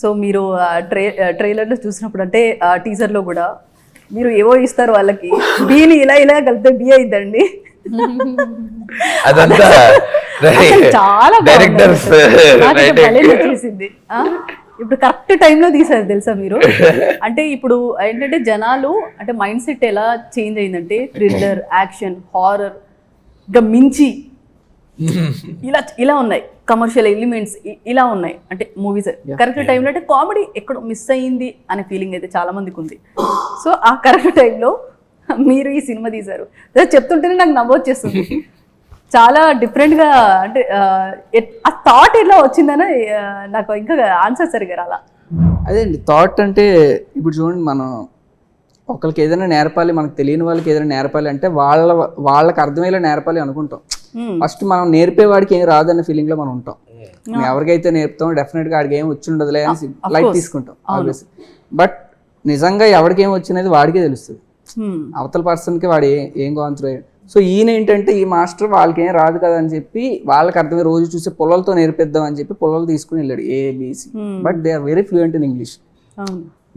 So మీరు ట్రైలర్లో చూసినప్పుడు అంటే టీజర్లో కూడా మీరు ఏవో ఇస్తారు వాళ్ళకి, బీని ఇలా కలిపితే బి అయిందండి. అదంతా చాలా చేసింది. ఇప్పుడు కరెక్ట్ టైంలో తీసారు తెలుసా మీరు. అంటే ఇప్పుడు ఏంటంటే జనాలు అంటే మైండ్ సెట్ ఎలా చేంజ్ అయిందంటే థ్రిల్లర్, యాక్షన్, హారర్ ఇంకా మించి ఇలా ఉన్నాయి, కమర్షియల్ ఎలిమెంట్స్ ఇలా ఉన్నాయి. అంటే మూవీస్ కరెక్ట్ టైంలో అంటే కామెడీ ఎక్కడో మిస్ అయ్యింది అనే ఫీలింగ్ అయితే చాలా మందికి ఉంది. సో ఆ కరెక్ట్ టైంలో మీరు ఈ సినిమా తీశారు. చెప్తుంటేనే నాకు నవ్వొచ్చేస్తుంది. చాలా డిఫరెంట్గా అంటే ఆ థాట్ ఎలా వచ్చిందని నాకు ఇంకా ఆన్సర్ సరిగా రాలా. అదే అండి థాట్ అంటే ఇప్పుడు చూడండి, మనం ఒకరికి ఏదైనా నేర్పాలి, మనకు తెలియని వాళ్ళకి ఏదైనా నేర్పాలి అంటే వాళ్ళకి అర్థమయ్యేలా నేర్పాలి అనుకుంటాం. ఫస్ట్ మనం నేర్పేవాడికి ఏం రాదన్న ఫీలింగ్ లో మనం ఉంటాం. ఎవరికైతే నేర్పుతాం డెఫినెట్ గా ఆడికి ఏం వచ్చి ఉండదులే అని లైట్ తీసుకుంటాం ఆల్వేస్. బట్ నిజంగా ఎవరికి ఏం వచ్చినది వాడికే తెలుస్తుంది, అవతల పర్సన్కి వాడు ఏం గోంతురు. సో ఈయన ఏంటంటే ఈ మాస్టర్ వాళ్ళకి ఏం రాదు కదా అని చెప్పి వాళ్ళకి అర్థమయ్యే రోజు చూసే పొలాలతో నేర్పిద్దాం అని చెప్పి పొలాలు తీసుకుని వెళ్ళాడు ABC. But they are very fluent in English.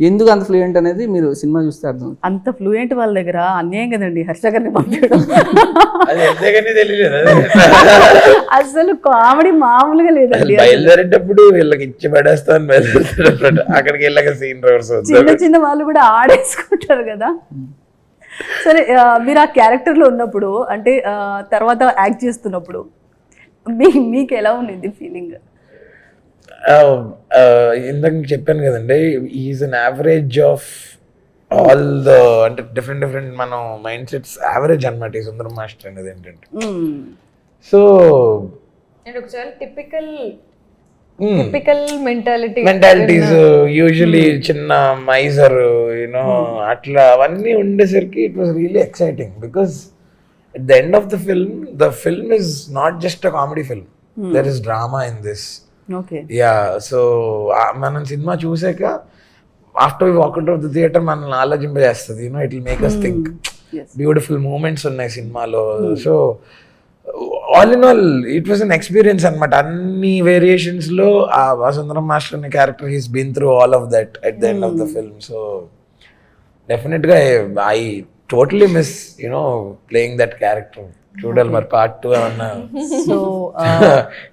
ఎందుకు అంత ఫ్లూయెంట్ అనేది మీరు సినిమా చూస్తే అర్థం. అంత ఫ్లూయెంట్ వాళ్ళ దగ్గర అన్యాయం కదండి హర్ష గారిని పంపించడం. అసలు కామెడీ మామూలుగా లేదండి. బయలుదేరేటప్పుడు వీళ్ళకి ఇచ్చి పడేస్తాను, అక్కడికి వెళ్ళాక సీన్ చిన్న చిన్న వాళ్ళు కూడా ఆడేసుకుంటారు కదా. సరే మీరు ఆ క్యారెక్టర్లో ఉన్నప్పుడు అంటే తర్వాత యాక్ట్ చేస్తున్నప్పుడు మీకు ఎలా ఉంది ఫీలింగ్? ఇందాక చెప్పాను కదండి, is an average of all the అంటే డిఫరెంట్ మనం మైండ్ సెట్స్ యావరేజ్ అనమాట ఈ సుందరం మాస్టర్ అనేది ఏంటంటే. సో టిపికల్ మెంటాలిటీస్ యూజువలీ చిన్న మైజర్ యూనో అట్లా అవన్నీ ఉండేసరికి it was really exciting because at the end of the film is not just a comedy film, there is drama in this. Yeah so మనం సినిమా చూసాక after we walk out of the theatre మనల్ని ఆలోచింపజేస్తుంది. You know it will make us think. Beautiful moments ఉన్నాయి సినిమాలో. So all in all it was an experience అనమాట. అన్ని variations లో ఆ సుందరం మాస్టర్ అనే character he's been through all of that at the end of the film. So definite గా I totally miss you know playing that character. చూడాలి మరి part 2 ఏమన్నా. So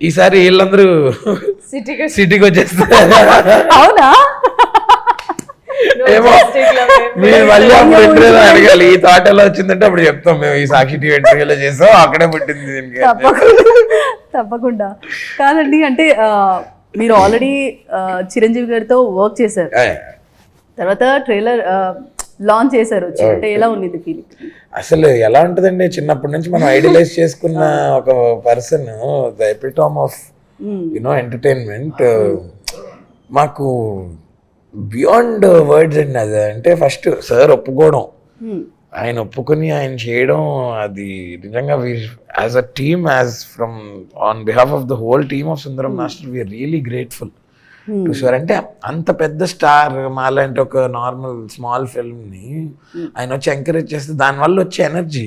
ఈసారి వీళ్ళందరూ సిటీకి వచ్చేస్తారు. అవునా? ఏమో మీరు మళ్ళీ అప్పుడు ఇంటర్వ్యూలో అడగాలి ఈ థాట్ ఎలా వచ్చిందంటే అప్పుడు చెప్తాం మేము ఈ సాక్షి టీవీ ఇంటర్వ్యూలో చేసాం అక్కడే పుట్టింది దీనికి. తప్పకుండా కాదండి. అంటే మీరు ఆల్రెడీ చిరంజీవి గారితో వర్క్ చేశారు, తర్వాత ట్రైలర్ లాంచ్ చేశారు. అంటే ఎలా ఉంది ఫీలింగ్? అసలు ఎలా ఉంటుందండి, చిన్నప్పటి నుంచి మనం ఐడియలైజ్ చేసుకున్న ఒక person, the epitome of you know entertainment. మాకు బియాండ్ వర్డ్స్ అండి అది. అంటే ఫస్ట్ సార్ ఒప్పుకోవడం, ఆయన ఒప్పుకొని ఆయన చేయడం, అది నిజంగా as a team, as from on behalf of the whole team of Sundaram master we are really grateful to sir. అంటే అంత పెద్ద స్టార్ మాలాంటి ఒక నార్మల్ స్మాల్ ఫిల్మ్ ని ఆయన వచ్చి ఎంకరేజ్ చేస్తే దానివల్ల వచ్చే ఎనర్జీ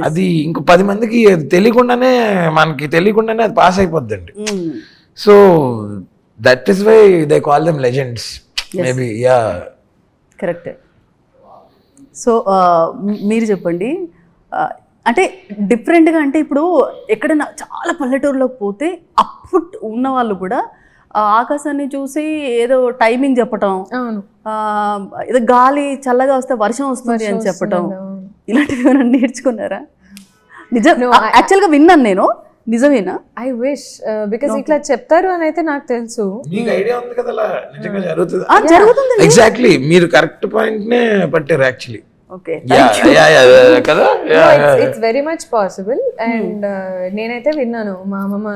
అది ఇంకో 10 మందికి తెలియకుండానే మనకి తెలియకుండానే అది పాస్ అయిపోద్దండి. So that is why they call them legends maybe. Yeah correct. So మీరు చెప్పండి, అంటే డిఫరెంట్గా అంటే ఇప్పుడు ఎక్కడైనా చాలా పల్లెటూరులోకి పోతే అప్పుడు ఉన్న వాళ్ళు కూడా ఆకాశాన్ని చూసి ఏదో టైమింగ్ చెప్పటం, ఏదో గాలి చల్లగా వస్తే వర్షం వస్తుంది అని చెప్పటం, ఇలాంటివి ఏమైనా నేర్చుకున్నారా? నిజం యాక్చువల్గా విన్నాను నేను, నిజమేనా? ఐ విష్ బికాస్ ఇట్లా చెప్తారు అని అయితే నాకు తెలుసు. మీకు ఐడియా ఉంది కదా అలా నిజంగా జరుగుతుంది. ఎగ్జాక్ట్లీ మీరు కరెక్ట్ పాయింట్ నే పట్టారు యాక్చువల్లీ. కదా it's very much possible. And నేనైతే విన్నాను, మా అమ్మమ్మ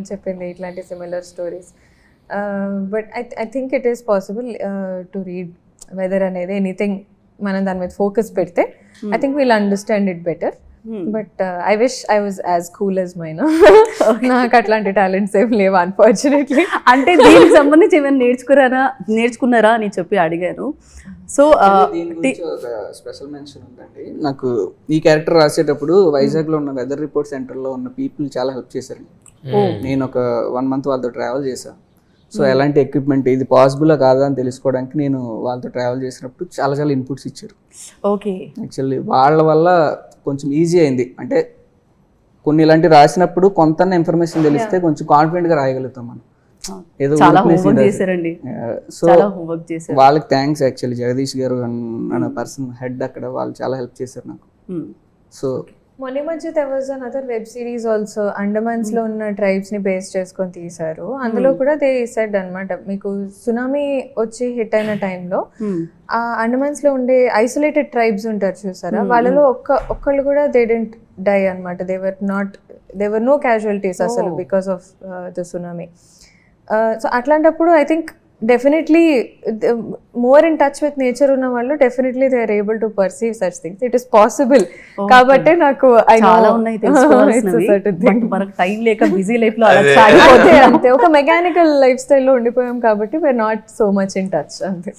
చెప్పింది ఇట్లాంటి similar stories. But I think it is possible to read weather అనేది ఎనీథింగ్ మనం దాని మీద ఫోకస్ పెడితే I think we'll understand it better. But I wish I was as cool as Maina. నాకు అట్లాంటి టాలెంట్స్ ఏం లేవు అన్ఫార్చునేట్లీ. అంటే దీనికి సంబంధించి ఏమైనా నేర్చుకున్నారా అని చెప్పి అడిగాను. సో స్పెషల్ మెన్షన్ ఉందండి నాకు. ఈ క్యారెక్టర్ రాసేటప్పుడు వైజాగ్లో ఉన్న వెదర్ రిపోర్ట్ సెంటర్లో ఉన్న పీపుల్ చాలా హెల్ప్ చేశారు. నేను ఒక 1 month వాళ్ళతో ట్రావెల్ చేశాను. సో ఎలాంటి ఎక్విప్మెంట్ ఇది పాసిబుల్ కాదా అని తెలుసుకోవడానికి నేను వాళ్ళతో ట్రావెల్ చేసినప్పుడు చాలా చాలా ఇన్పుట్స్ ఇచ్చారు. ఓకే. యాక్చువల్లీ వాళ్ళ వల్ల కొంచెం ఈజీ అయింది. అంటే కొన్ని ఇలాంటి రాసినప్పుడు కొంత ఇన్ఫర్మేషన్ తెలిస్తే కొంచెం కాన్ఫిడెంట్గా రాయగలుగుతాం మనం. ఏదో చాలా హోంవర్క్ చేశారండి. సో చాలా హోంవర్క్ చేశారు. వాళ్ళకి థ్యాంక్స్ యాక్చువల్లీ. జగదీష్ గారు అన్న పర్సన్ హెడ్ అక్కడ, వాళ్ళు చాలా హెల్ప్ చేశారు నాకు. సో మొన్న మధ్య there was another web series also, Andamans లో ఉన్న ట్రైబ్స్ ని బేస్ చేసుకొని తీశారు. అందులో కూడా దే సెడ్ అన్నమాట, మీకు సునామీ వచ్చి హిట్ అయిన టైంలో ఆ అండమాన్స్ లో ఉండే ఐసోలేటెడ్ ట్రైబ్స్ ఉంటారు చూసారా, వాళ్ళలో ఒక్కళ్ళు కూడా దే డెంట్ డై అన్నమాట. దే వర్ నో క్యాజువాలిటీస్ అసలు because of the tsunami. So అట్లాంటప్పుడు I think definitely more in touch with nature ఉన్న వాళ్ళు definitely they are able to perceive such things. It is possible. కాబట్టి నాకు చాలా ఉన్నాయి తెలుసుకోవాల్సినవి. బట్ మనకు టైం లేక బిజీ లైఫ్ లో అలా అంతే ఒక మెకానికల్ లైఫ్ స్టైల్లో ఉండిపోయాం కాబట్టి we are not so much in touch అంతే.